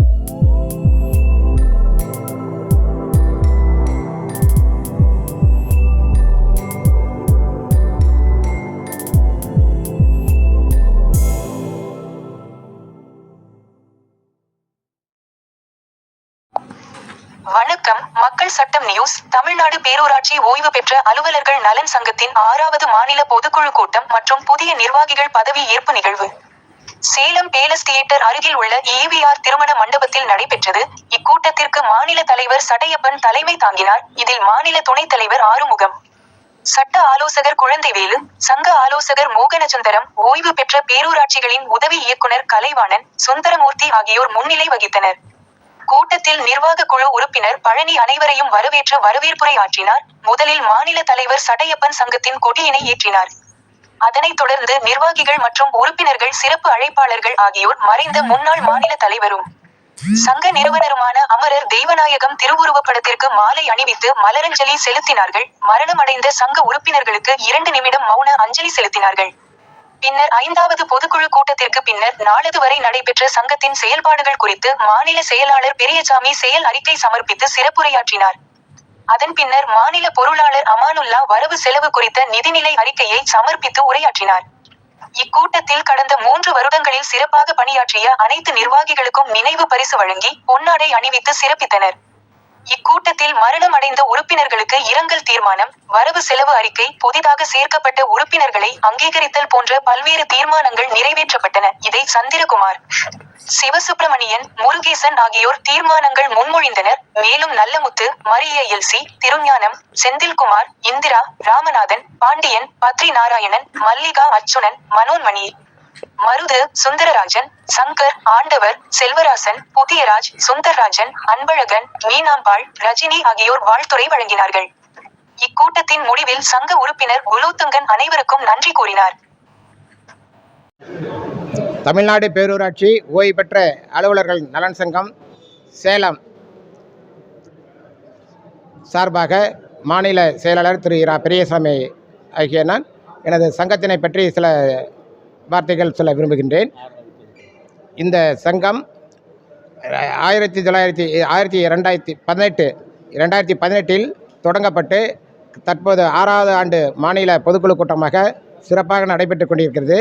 வணக்கம். மக்கள் சட்டம் நியூஸ். தமிழ்நாடு பேரூராட்சி ஓய்வு பெற்ற அலுவலர்கள் நலன் சங்கத்தின் 6வது மாநில பொதுக்குழு கூட்டம் மற்றும் புதிய நிர்வாகிகள் பதவி ஏற்பு நிகழ்வு சேலம் பேலஸ் தியேட்டர் அருகில் உள்ள ஈவிஆர் திருமண மண்டபத்தில் நடைபெற்றது. இக்கூட்டத்திற்கு மாநில தலைவர் சடையப்பன் தலைமை தாங்கினார். இதில் மாநில துணைத் தலைவர் ஆறுமுகம், சட்ட ஆலோசகர் குழந்தைவேலு, சங்க ஆலோசகர் மோகனசுந்தரம், ஓய்வு பெற்ற பேரூராட்சிகளின் உதவி இயக்குனர் கலைவாணன், சுந்தரமூர்த்தி ஆகியோர் முன்னிலை வகித்தனர். கூட்டத்தில் நிர்வாக குழு உறுப்பினர் பழனி அனைவரையும் வரவேற்று வரவேற்புரை ஆற்றினார். முதலில் மாநில தலைவர் சடையப்பன் சங்கத்தின் கொடியினை ஏற்றினார். அதனைத் தொடர்ந்து நிர்வாகிகள் மற்றும் உறுப்பினர்கள், சிறப்பு அழைப்பாளர்கள் ஆகியோர் மறைந்த முன்னாள் மாநில தலைவரும் சங்க நிறுவனருமான அமரர் தெய்வநாயகம் திருவுருவப்படத்திற்கு மாலை அணிவித்து மலரஞ்சலி செலுத்தினார்கள். மரணமடைந்த சங்க உறுப்பினர்களுக்கு 2 நிமிடம் மௌன அஞ்சலி செலுத்தினார்கள். பின்னர் 5வது பொதுக்குழு கூட்டத்திற்கு பின்னர் நாளது வரை நடைபெற்ற சங்கத்தின் செயல்பாடுகள் குறித்து மாநில செயலாளர் பெரியசாமி செயல் அறிக்கை சமர்ப்பித்து சிறப்புரையாற்றினார். அதன் பின்னர் மாநில பொருளாளர் அமானுல்லா வரவு செலவு குறித்த நிதிநிலை அறிக்கையை சமர்ப்பித்து உரையாற்றினார். இக்கூட்டத்தில் கடந்த 3 வருடங்களில் சிறப்பாக பணியாற்றிய அனைத்து நிர்வாகிகளுக்கும் நினைவு பரிசு வழங்கி பொன்னாடை அணிவித்து சிறப்பித்தனர். இக்கூட்டத்தில் மரணம் அடைந்த உறுப்பினர்களுக்கு இரங்கல் தீர்மானம், வரவு செலவு அறிக்கை, புதிதாக சேர்க்கப்பட்ட உறுப்பினர்களை அங்கீகரித்தல் போன்ற பல்வேறு தீர்மானங்கள் நிறைவேற்றப்பட்டன. இதை சந்திரகுமார், சிவசுப்பிரமணியன், முருகேசன் ஆகியோர் தீர்மானங்கள் முன்மொழிந்தனர். மேலும் நல்லமுத்து, மரிய எல்சி, திருஞானம், செந்தில்குமார், இந்திரா, ராமநாதன், பாண்டியன், பத்ரி நாராயணன், மல்லிகா அச்சுணன், மனோன்மணி, மருது, சுந்தரராஜன், சங்கர், ஆண்டவர், செல்வராசன், புதியராஜ், சுந்தர்ராஜன், அன்பழகன், மீனாம்பாள், ரஜினி ஆகியோர் வாழ்த்துரை வழங்கினார்கள். இக்கூட்டத்தின் முடிவில் சங்க உறுப்பினர் குலோத்துங்கன் அனைவருக்கும் நன்றி கூறினார். தமிழ்நாடு பேரூராட்சி ஓய்வு பெற்ற அலுவலர்கள் நலன் சங்கம் சேலம் சார்பாக மாநில செயலாளர் திரு இரா பெரியசாமி ஆகிய நான் எனது சங்கத்தினை பற்றி சில வார்த்தைகள் சொல்ல விரும்புகின்றேன். இந்த சங்கம் 2018 தொடங்கப்பட்டு தற்போது 6வது ஆண்டு மாநில பொதுக்குழு கூட்டமாக சிறப்பாக நடைபெற்று கொண்டிருக்கிறது.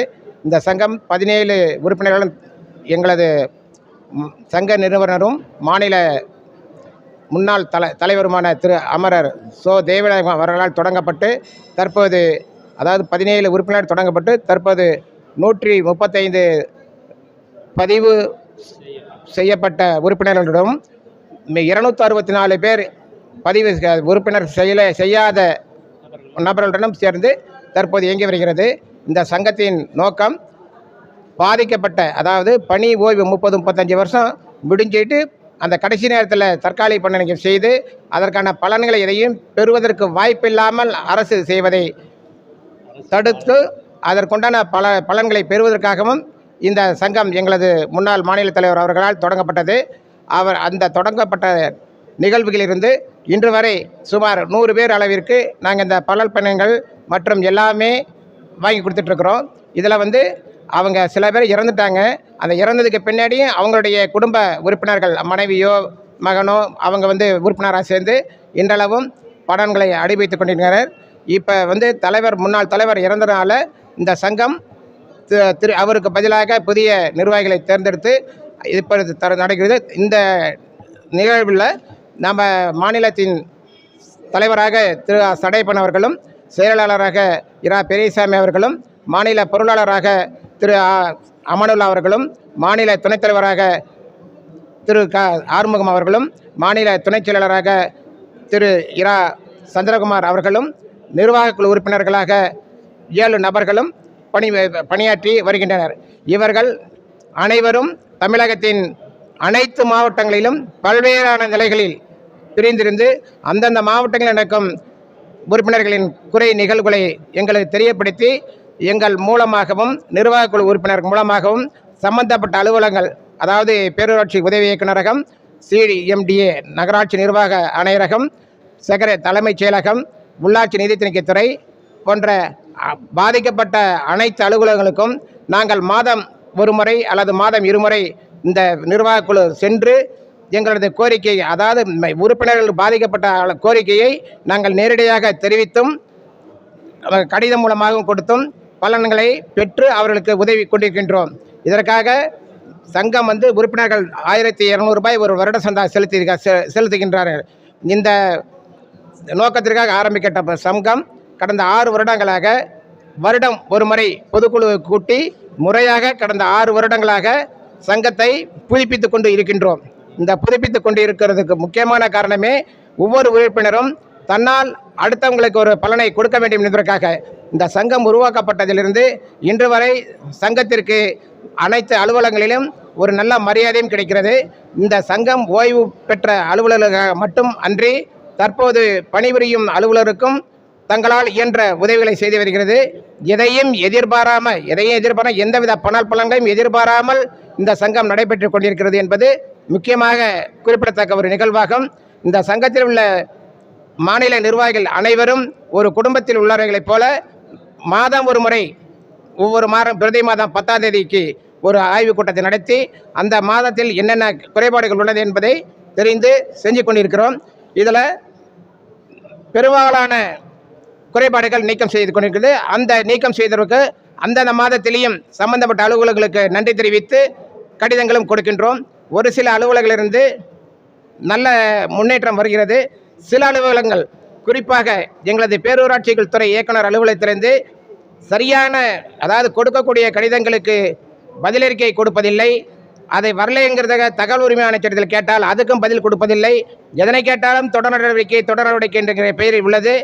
இந்த சங்கம் 17 உறுப்பினர்களும் எங்களது சங்க நிறுவனரும் மாநில முன்னாள் தலைவருமான திரு அமரர் சோ தேவநாயகம் அவர்களால் தொடங்கப்பட்டு தற்போது, அதாவது 17 உறுப்பினர் தொடங்கப்பட்டு தற்போது 135 பதிவு செய்யப்பட்ட உறுப்பினர்களிடம் 264 பேர் பதிவு உறுப்பினர் செய்யாத நபர்களுடனும் சேர்ந்து தற்போது இயங்கி வருகிறது. இந்த சங்கத்தின் நோக்கம் பாதிக்கப்பட்ட, அதாவது பணி ஓய்வு 30-35 வருஷம் முடிஞ்சிட்டு அந்த கடைசி நேரத்தில் தற்காலிக பணி செய்து அதற்கான பலன்களை எதையும் பெறுவதற்கு வாய்ப்பில்லாமல் அரசு செய்வதை தடுத்து அதற்குண்டான பலன்களை பெறுவதற்காகவும் இந்த சங்கம் எங்களது முன்னாள் மாநில தலைவர் அவர்களால் தொடங்கப்பட்டது. அந்த தொடங்கப்பட்ட நிகழ்வுகளிலிருந்து இன்று வரை சுமார் 100 பேர் அளவிற்கு நாங்கள் இந்த பலன்கள் மற்றும் எல்லாமே வாங்கி கொடுத்துட்ருக்குறோம். இதில் அவங்க சில பேர் இறந்துட்டாங்க. அந்த இறந்ததுக்கு பின்னாடியும் அவங்களுடைய குடும்ப உறுப்பினர்கள், மனைவியோ மகனோ அவங்க உறுப்பினராக சேர்ந்து இன்றளவும் பலன்களை அனுபவித்து கொண்டிருக்கிறார். இப்போ முன்னாள் தலைவர் இறந்ததுனால இந்த சங்கம் அவருக்கு பதிலாக புதிய நிர்வாகிகளை தேர்ந்தெடுத்து இப்பொழுது நடக்கிறது. இந்த நிகழ்வில் நம்ம மாநிலத்தின் தலைவராக திரு சடையப்பன் அவர்களும், செயலாளராக இரா பெரியசாமி அவர்களும், மாநில பொருளாளராக திரு அமனுல்லா அவர்களும், மாநில துணைத் தலைவராக திரு ஆறுமுகம் அவர்களும், மாநில துணைச் செயலாளராக திரு இரா சந்திரகுமார் அவர்களும், நிர்வாக குழு உறுப்பினர்களாக 7 நபர்களும் பணியாற்றி வருகின்றனர். இவர்கள் அனைவரும் தமிழகத்தின் அனைத்து மாவட்டங்களிலும் பல்வேறான நிலைகளில் பிரிந்திருந்து அந்தந்த மாவட்டங்களில் நடக்கும் உறுப்பினர்களின் குறை நிகழ்வுகளை எங்களுக்கு தெரியப்படுத்தி எங்கள் மூலமாகவும் நிர்வாக குழு உறுப்பினர்கள் மூலமாகவும் சம்பந்தப்பட்ட அலுவலகங்கள், அதாவது பேரூராட்சி உதவி இயக்குநரகம், CMDA நகராட்சி நிர்வாக ஆணையரகம், தலைமைச் செயலகம், உள்ளாட்சி நிதி திணைத்துறை போன்ற பாதிக்கப்பட்ட அனைத்து அலுவலகங்களுக்கும் நாங்கள் மாதம் 1 முறை அல்லது மாதம் 2 முறை இந்த நிர்வாகக் குழு சென்று எங்களது கோரிக்கை, அதாவது உறுப்பினர்கள் பாதிக்கப்பட்ட கோரிக்கையை நாங்கள் நேரடியாக தெரிவித்தும் கடிதம் மூலமாகவும் கொடுத்தும் பலன்களை பெற்று அவர்களுக்கு உதவி கொண்டிருக்கின்றோம். இதற்காக சங்கம் உறுப்பினர்கள் 1200 ரூபாய் ஒரு வருட சந்தா செலுத்துகின்றார்கள். இந்த நோக்கத்திற்காக ஆரம்பிக்கப்பட்ட சங்கம் கடந்த 6 வருடங்களாக வருடம் ஒரு முறை பொதுக்குழு கூட்டி முறையாக கடந்த 6 வருடங்களாக சங்கத்தை புதுப்பித்து கொண்டு இருக்கின்றோம். இந்த புதுப்பித்து கொண்டு இருக்கிறதுக்கு முக்கியமான காரணமே ஒவ்வொரு உறுப்பினரும் தன்னால் அடுத்தவங்களுக்கு ஒரு பலனை கொடுக்க வேண்டும் என்பதற்காக இந்த சங்கம் உருவாக்கப்பட்டதிலிருந்து இன்று வரை சங்கத்திற்கு அனைத்து அலுவலகங்களிலும் ஒரு நல்ல மரியாதையும் கிடைக்கிறது. இந்த சங்கம் ஓய்வு பெற்ற அலுவலர்கள் மட்டும் அன்றி தற்போது பணிபுரியும் அலுவலருக்கும் தங்களால் இயன்ற உதவிகளை செய்து வருகிறது. எதையும் எதிர்பாராமல் எந்தவித பலன்களையும் எதிர்பாராமல் இந்த சங்கம் நடைபெற்று கொண்டிருக்கிறது என்பது முக்கியமாக குறிப்பிடத்தக்க ஒரு நிகழ்வாகும். இந்த சங்கத்தில் உள்ள மாநில நிர்வாகிகள் அனைவரும் ஒரு குடும்பத்தில் உள்ளவர்களைப் போல மாதம் ஒரு முறை ஒவ்வொரு பிரதி மாதம் 10ஆம் தேதிக்கு ஒரு ஆய்வுக் கூட்டத்தை நடத்தி அந்த மாதத்தில் என்னென்ன குறைபாடுகள் உள்ளது என்பதை தெரிந்து செஞ்சு கொண்டிருக்கிறோம். இதில் பெரும்பாலான குறைபாடுகள் நீக்கம் செய்து கொண்டிருக்கிறது. அந்த நீக்கம் செய்தவருக்கு அந்தந்த மாதத்திலேயும் சம்பந்தப்பட்ட அலுவலர்களுக்கு நன்றி தெரிவித்து கடிதங்களும் கொடுக்கின்றோம். ஒரு சில அலுவலர்களிலிருந்து நல்ல முன்னேற்றம் வருகிறது. சில அலுவலகங்கள், குறிப்பாக எங்களது பேரூராட்சிகள் துறை இயக்குனர் அலுவலகத்திலிருந்து சரியான, அதாவது கொடுக்கக்கூடிய கடிதங்களுக்கு பதிலறிக்கை கொடுப்பதில்லை. அதை வரலைங்கிறத தகவல் உரிமை ஆணையத்தில் கேட்டால் அதுக்கும் பதில் கொடுப்பதில்லை. எதனை கேட்டாலும் தொடர் நடவடிக்கை என்கிற பெயரில் உள்ளது.